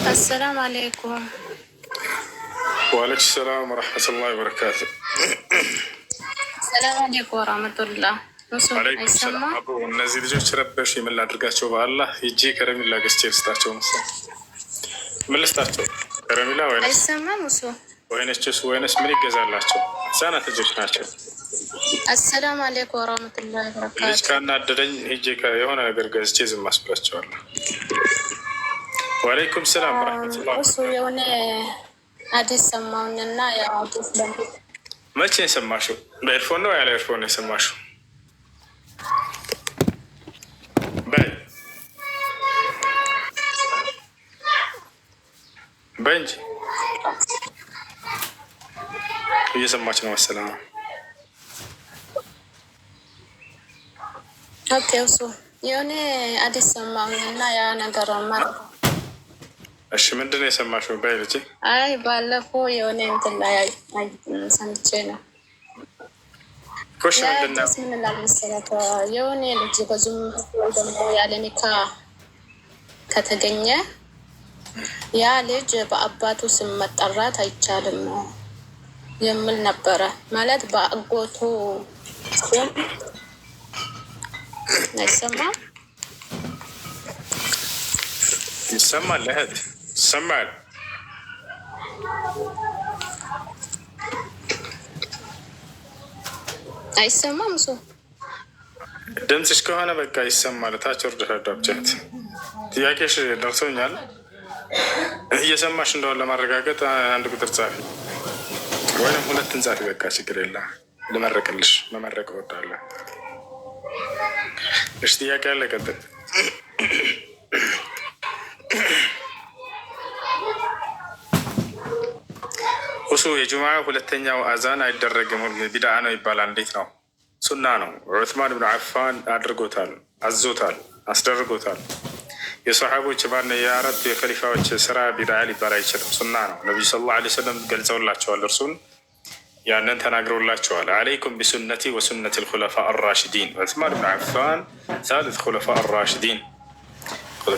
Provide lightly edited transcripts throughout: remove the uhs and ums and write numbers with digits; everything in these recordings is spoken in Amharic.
السلام عليكم. وعليكم السلام ورحمة الله وبركاته. السلام عليكم ورحمة الله. عليكم السلام. አቡ እነዚህ ልጆች ረበሽ ምን ላድርጋቸው? በአላህ ሂጂ ከረሚላ ገዝቼ ልስጣቸው መሰለኝ። ምን ልስጣቸው? ከረሚላ ወይነስ አይሰማም? እሱ ወይነስ ምን ይገዛላቸው? ህጻናት ልጆች ናቸው። አሰላሙ አለይኩም ወራህመቱላሂ ወበረካቱ። ልጅ ካናደደኝ ሂጂ የሆነ ነገር ገዝቼ ዝም አስብላቸዋለሁ። ወአለይኩም ሰላም ወራህመቱላህ። እሱ የሆነ አዲስ ሰማውንና ያው መቼ የሰማሽው? በኤርፎን ነው ያለ ኤርፎን ነው የሰማሽው? በእንጂ እየሰማች ነው መሰለኝ። ኦኬ እሱ የሆነ አዲስ ሰማውንና ያ ነገር ማለት እሺ ምንድን ነው የሰማሽው? በይ ልጄ። አይ ባለፈው የሆነ እንትን ላይ ሰምቼ ነው። ኮሽ ምንድን ነው? ምን ይላል መሰለህ የሆነ ልጅ በዙም ደግሞ ያለ ኒካ ከተገኘ ያ ልጅ በአባቱ ስም መጠራት አይቻልም የሚል ነበረ። ማለት በአጎቱ ስም አይሰማም? ይሰማል እህት ይሰማል። አይሰማም? እሱ ድምፅሽ ከሆነ በቃ ይሰማል። ታች ወርደሽ አዳምጪያት። ጥያቄሽ ደርሶኛል። እየሰማሽ እንደሆነ ለማረጋገጥ አንድ ቁጥር ጻፊ ወይም ሁለትን ጻፊ። በቃ ችግር የለም። ልመረቅልሽ፣ መመረቅ እወዳለሁ። እሺ ጥያቄ ያለ ቀጥል። እሱ የጁምዓ ሁለተኛው አዛን አይደረግም፣ ቢድዓ ነው ይባላል። እንዴት ነው? ሱና ነው። ዑስማን ብን አፋን አድርጎታል፣ አዞታል፣ አስደርጎታል። የሰሓቦች ባነ የአራት የከሊፋዎች ስራ ቢድዓ ሊባል አይችልም፣ ሱና ነው። ነቢዩ ሰለላሁ ዐለይሂ ወሰለም ገልጸውላቸዋል፣ እርሱን ያንን ተናግረውላቸዋል። አለይኩም ቢሱነቲ ወሱነት ልኩለፋ አራሽዲን። ዑስማን ብን አፋን ሳልስ ኩለፋ አራሽዲን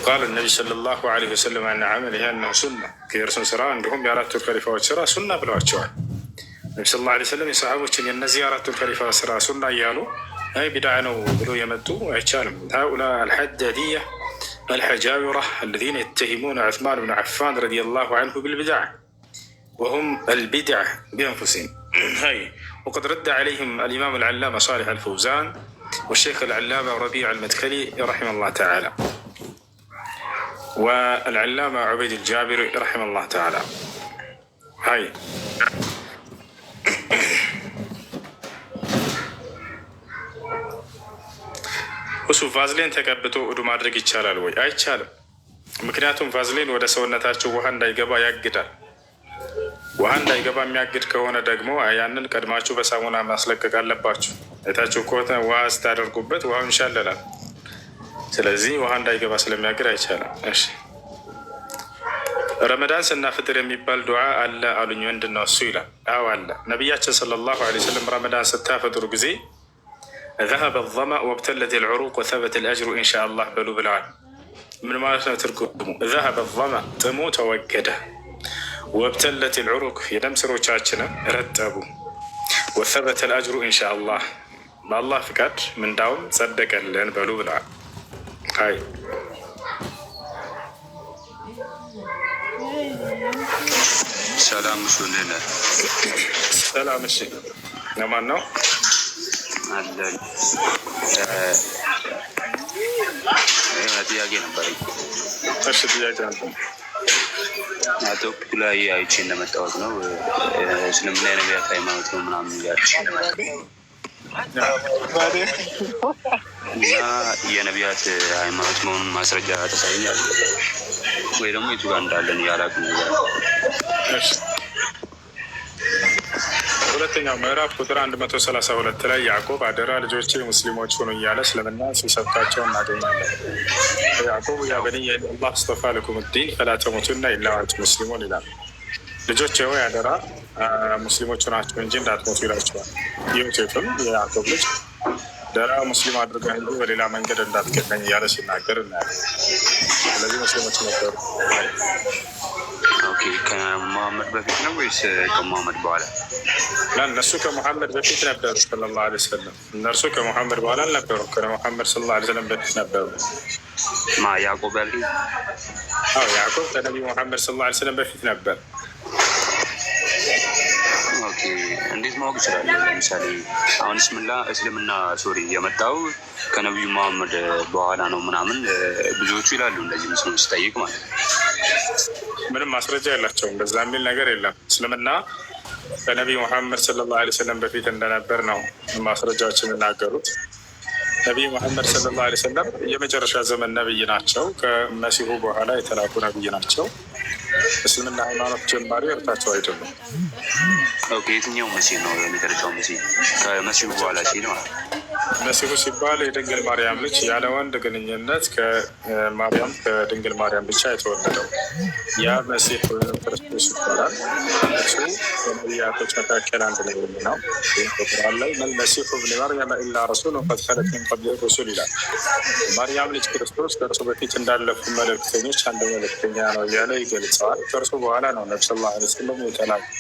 ቃል ነቢ ሰለላሁ ዐለይሂ ወሰለም አን ዓመሊሂ አነሁ ሱና፣ ከየእርሱን ስራ እንዲሁም የአራቱ ከሊፋዎች ስራ ሱና ብለዋቸዋል። ነቢ ሰለላሁ ዐለይሂ ወሰለም የሰሓቦችን የእነዚህ የአራቱ ከሊፋ ስራ ሱና እያሉ አይ ቢድዓ ነው ብሎ የመጡ አይቻልም። ሃኡላ አልሐዳድያ الحجاورة الذين يتهمون عثمان بن عفان رضي الله عنه بالبدع وهم البدع بأنفسهم. هاي وقد رد عليهم الإمام العلامة صالح الفوزان والشيخ العلامة ربيع المدخلي رحمه الله تعالى والعلامة عبيد الجابري رحمه الله تعالى. هاي እሱ ቫዝሊን ተቀብቶ እዱ ማድረግ ይቻላል ወይ? አይቻልም። ምክንያቱም ቫዝሊን ወደ ሰውነታቸው ውሃ እንዳይገባ ያግዳል። ውሃ እንዳይገባ የሚያግድ ከሆነ ደግሞ ያንን ቀድማችሁ በሳሙና ማስለቀቅ አለባችሁ። አይታችሁ ከሆነ ውሃ ስታደርጉበት ውሃው ይንሻለላል። ስለዚህ ውሃ እንዳይገባ ስለሚያግድ አይቻልም። እሺ ረመዳን ስናፍጥር የሚባል ዱዓ አለ አሉኝ። ምንድን ነው እሱ ይላል። አዎ አለ። ነቢያችን ሰለላሁ ዐለይሂ ወሰለም ረመዳን ስታፈጥሩ ጊዜ ذهب الظمأ وابتلت العروق وثبت الأجر إن شاء الله بلو بالعال. من ما تركوا ذهب الظمأ ጥሙ ተወገደ وابتلت العروق የደም ስሮቻችንም ረጠቡ وثبت الأجر إن شاء الله በአላህ ፍቃድ ምንዳውም ጸደቀልን በሉ ብለዋል። አይ ሰላም ሱነነ ሰላም። እሺ ለማን ነው? አለን ጥያቄ ነበረኝ። እሺ ጥያቄ ነበር። አቶ ላይ አይቼ እንደመጣሁት ነው እስልምና የነቢያት ሃይማኖት ነው ምናምን እያልሽ እና የነቢያት ሃይማኖት መሆኑን ማስረጃ ተሳይኛል ወይ ደግሞ የቱ ጋር እንዳለን ያላቅም ነገር። ሁለተኛው ምዕራፍ ቁጥር 132 ላይ ያዕቆብ አደራ ልጆቼ ሙስሊሞች ሆኑ እያለ እስልምና ሲሰብካቸው እናገኛለን። ያዕቆብ ያ በኒየ አላህ አስጠፋ ለኩም ዲን ፈላ ተሙቱና ኢላ ወአንቱም ሙስሊሙን ይላል። ልጆቼ ሆይ አደራ ሙስሊሞች ናቸው እንጂ እንዳትሞቱ ይላቸዋል። ዮሴፍም የያዕቆብ ልጅ ደህና ሙስሊም አድርገህ እንጂ በሌላ መንገድ እንዳትገናኝ እያለ ሲናገር እናያለን። ስለዚህ ሙስሊሞች ነበሩ። ከሙሐመድ በፊት ነው ወይስ ከሙሐመድ በኋላ? እነሱ ከሙሐመድ በፊት ነበሩ ሰለላሁ ዐለይሂ ወሰለም። እነርሱ ከሙሐመድ በኋላ አልነበሩ። ከሙሐመድ ሰለላሁ ዐለይሂ ወሰለም በፊት ነበሩ። ያዕቆብ ያልከኝ? ያዕቆብ ከነቢዩ ሙሐመድ ሰለላሁ ዐለይሂ ወሰለም በፊት ነበር። እንዴት ማወቅ ይችላል? ለምሳሌ አሁን እስልምና የመጣው ከነቢዩ መሐመድ በኋላ ነው ምናምን ብዙዎቹ ይላሉ። እንደዚህ ምስሎች ሲጠይቅ ማለት ነው። ምንም ማስረጃ የላቸውም። በዛ የሚል ነገር የለም። እስልምና ከነቢዩ ሙሐመድ ሰለላሁ ዐለይሂ ወሰለም በፊት እንደነበር ነው ማስረጃዎች የሚናገሩት። ነቢዩ ሙሐመድ ሰለላሁ ዐለይሂ ወሰለም የመጨረሻ ዘመን ነብይ ናቸው። ከመሲሁ በኋላ የተላኩ ነብይ ናቸው። እስልምና ሃይማኖት ጀማሪ እርሳቸው አይደሉም። የትኛው መሲህ ነው የመጨረሻው መሲህ? ከመሲሁ በኋላ ሲል ማለት መሲሁ ሲባል የድንግል ማርያም ልጅ ያለ ወንድ ግንኙነት ከማርያም ከድንግል ማርያም ብቻ የተወለደው ያ መሲህ ወይም ክርስቶስ ይባላል። እሱ ከነቢያቶች መካከል አንድ ነብይ ነው። ቁርአን ላይ መልመሲሁ ብን መርየም ኢላ ረሱሉን ቀድ ኸለት ሚን ቀብሊሂ ሩሱል ይላል። ማርያም ልጅ ክርስቶስ ከእርሱ በፊት እንዳለፉ መልእክተኞች አንድ መልእክተኛ ነው እያለ ይገልጸዋል። ከእርሱ በኋላ ነው ነቢ ሰለላሁ ዐለይሂ ወሰለም የተላኩት።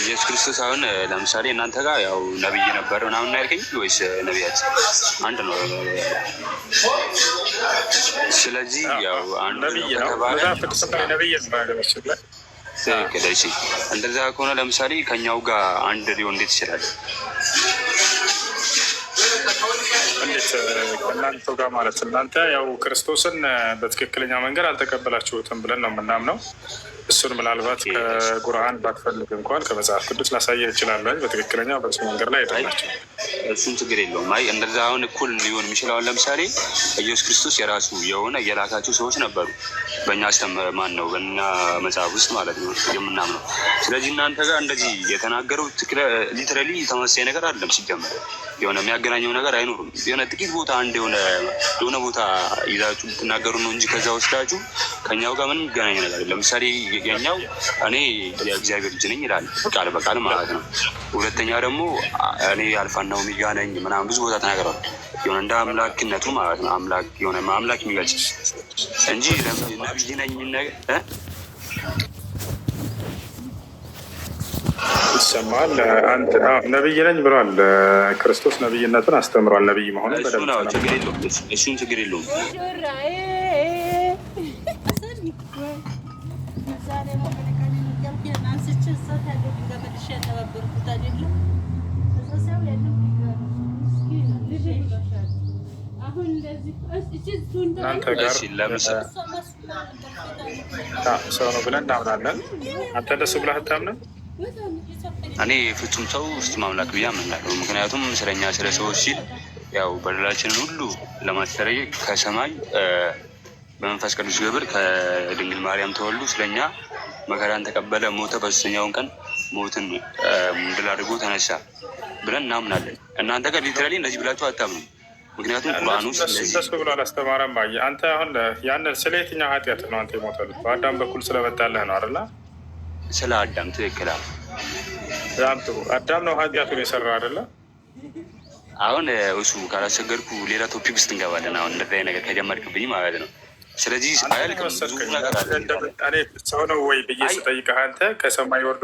ኢየሱስ ክርስቶስ አሁን ለምሳሌ እናንተ ጋር ያው ነብይ ነበር ምናምን ያልከኝ ወይስ ነቢያት አንድ ነው? ስለዚህ ያው አንድ ነብይ ነው። እንደዛ ከሆነ ለምሳሌ ከኛው ጋር አንድ ሊሆን እንዴት ይችላል? እንዴት ከእናንተ ጋር ማለት? እናንተ ያው ክርስቶስን በትክክለኛ መንገድ አልተቀበላችሁትም ብለን ነው የምናምነው። እሱን ምናልባት ከቁርአን ባትፈልግ እንኳን ከመጽሐፍ ቅዱስ ላሳየ ይችላል። በትክክለኛ በሱ መንገድ ላይ አይደላቸው። እሱን ችግር የለውም። እንደዛ አሁን እኩል ሊሆን የሚችለውን ለምሳሌ ኢየሱስ ክርስቶስ የራሱ የሆነ የላካቸው ሰዎች ነበሩ። በእኛ በእኛ መጽሐፍ ውስጥ ማለት ነው የምናምነው። ስለዚህ እናንተ ጋር እንደዚህ የተናገረው ሊትራሊ ተመሳሳይ ነገር አለም። ሲጀመር የሆነ የሚያገናኘው ነገር አይኖርም። የሆነ ጥቂት ቦታ አንድ የሆነ ቦታ ይዛችሁ ብትናገሩ ነው እንጂ ከዛ ወስዳችሁ ከኛው ጋር ምንም የሚገናኝ ነገር ለምሳሌ የኛው እኔ የእግዚአብሔር ልጅ ነኝ ይላል ቃል በቃል ማለት ነው። ሁለተኛ ደግሞ እኔ አልፋና ኦሜጋ ነኝ ምናምን ብዙ ቦታ ተናግረዋል። የሆነ እንደ አምላክነቱ ማለት ነው አምላክ የሆነ አምላክ የሚገልጽ እንጂ ነብይ ነኝ ነገር ይሰማል። አንድ ነብይ ነኝ ብሏል። ክርስቶስ ነብይነትን አስተምሯል። ነብይ መሆኑ እሱን ችግር የለውም። እናንተ ጋር ሰው ነው ብለን እናምናለን። አንተ እንደሱ ብለህ አታምንም? እኔ ፍጹም ሰው ፍጹም አምላክ ብዬ አምናለሁ። ምክንያቱም ስለኛ ስለ ሰዎች ሲል ያው በደላችንን ሁሉ ለማስተሰርይ ከሰማይ በመንፈስ ቅዱስ ግብር ከድንግል ማርያም ተወልዶ ስለኛ መከራን ተቀበለ፣ ሞተ፣ በሶስተኛውን ቀን ሞትን ድል አድርጎ ተነሳ ብለን እናምናለን። እናንተ ጋር ሊትራሊ እንደዚህ ብላችሁ አታምኑ። ምክንያቱም ቁርአኑ እንደሱ ብሎ አላስተማረም። ባየ አንተ አሁን ያንን ስለ የትኛው ኃጢአት ነው አንተ የሞተልህ? በአዳም በኩል ስለመጣለህ ነው አይደለ? ስለ አዳም ትክክል። በጣም ጥሩ። አዳም ነው ኃጢአቱን የሰራ አይደለ? አሁን እሱ ካላስቸገርኩ ሌላ ቶፒክ ውስጥ እንገባለን። አሁን እንደዚህ ነገር ከጀመርክብኝ ማለት ነው። ስለዚህ አያልቅም። ብዙ ነገር አለ። ሰው ነው ወይ ብዬ ስጠይቅህ አንተ ከሰማይ ወርዶ